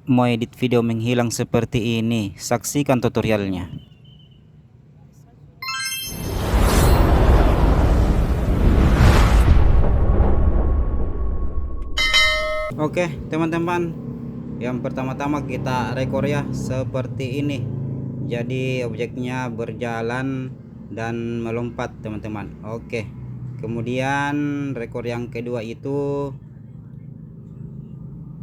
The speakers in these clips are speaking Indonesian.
Mau edit video menghilang seperti ini, saksikan tutorialnya. Oke teman-teman, yang pertama-tama kita rekor ya seperti ini. Jadi objeknya berjalan dan melompat teman-teman. Oke, kemudian rekor yang kedua itu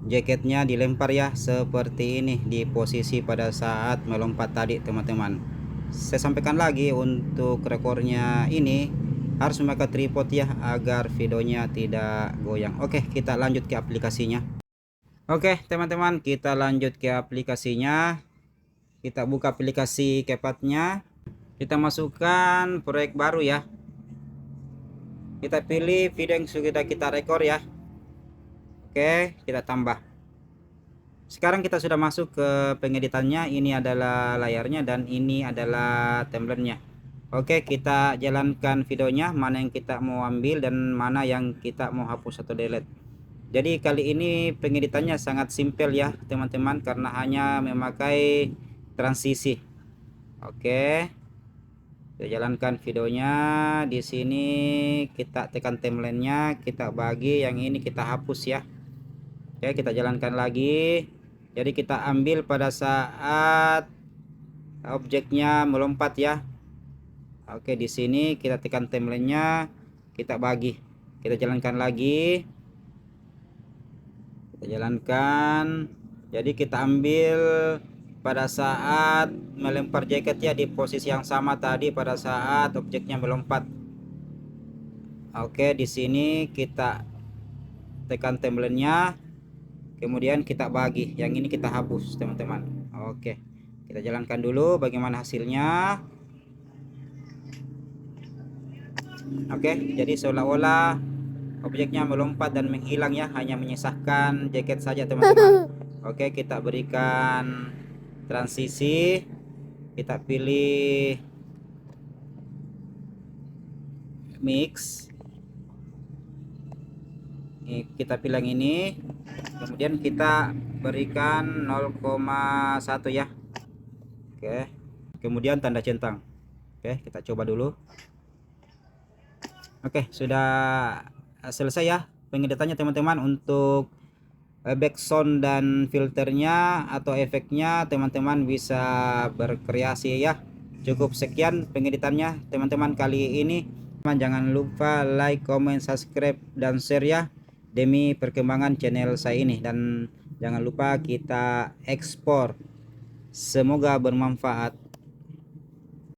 jaketnya dilempar ya seperti ini di posisi pada saat melompat tadi teman-teman. Saya sampaikan lagi, untuk rekornya ini harus memakai tripod ya agar videonya tidak goyang. Oke, kita lanjut ke aplikasinya. Oke teman-teman, kita lanjut ke aplikasinya. Kita buka aplikasi CapCutnya, kita masukkan proyek baru ya. Kita pilih video yang sudah kita rekor ya. Oke, kita tambah. Sekarang kita sudah masuk ke pengeditannya. Ini adalah layarnya dan ini adalah timelinenya. Oke, kita jalankan videonya, mana yang kita mau ambil dan mana yang kita mau hapus atau delete. Jadi kali ini pengeditannya sangat simpel ya teman-teman, karena hanya memakai transisi. Oke, kita jalankan videonya. Di sini kita tekan timelinenya, kita bagi, yang ini kita hapus ya. Oke, kita jalankan lagi. Jadi kita ambil pada saat objeknya melompat ya. Oke, di sini kita tekan timelinenya, kita bagi, kita jalankan lagi, kita jalankan. Jadi kita ambil pada saat melempar jaket ya, di posisi yang sama tadi pada saat objeknya melompat. Oke, di sini kita tekan timelinenya, kemudian kita bagi, yang ini kita hapus teman-teman. Oke, kita jalankan dulu bagaimana hasilnya. Oke, jadi seolah-olah objeknya melompat dan menghilang ya, hanya menyisakan jaket saja teman-teman. Oke, kita berikan transisi, kita pilih mix, kita pilih yang ini, kemudian kita berikan 0,1 ya. Oke, kemudian tanda centang. Oke, kita coba dulu. Oke, sudah selesai ya pengeditannya teman-teman. Untuk background dan filternya atau efeknya teman-teman bisa berkreasi ya. Cukup sekian pengeditannya teman-teman kali ini. Jangan lupa like, comment, subscribe, dan share ya, demi perkembangan channel saya ini. Dan jangan lupa kita ekspor. Semoga bermanfaat.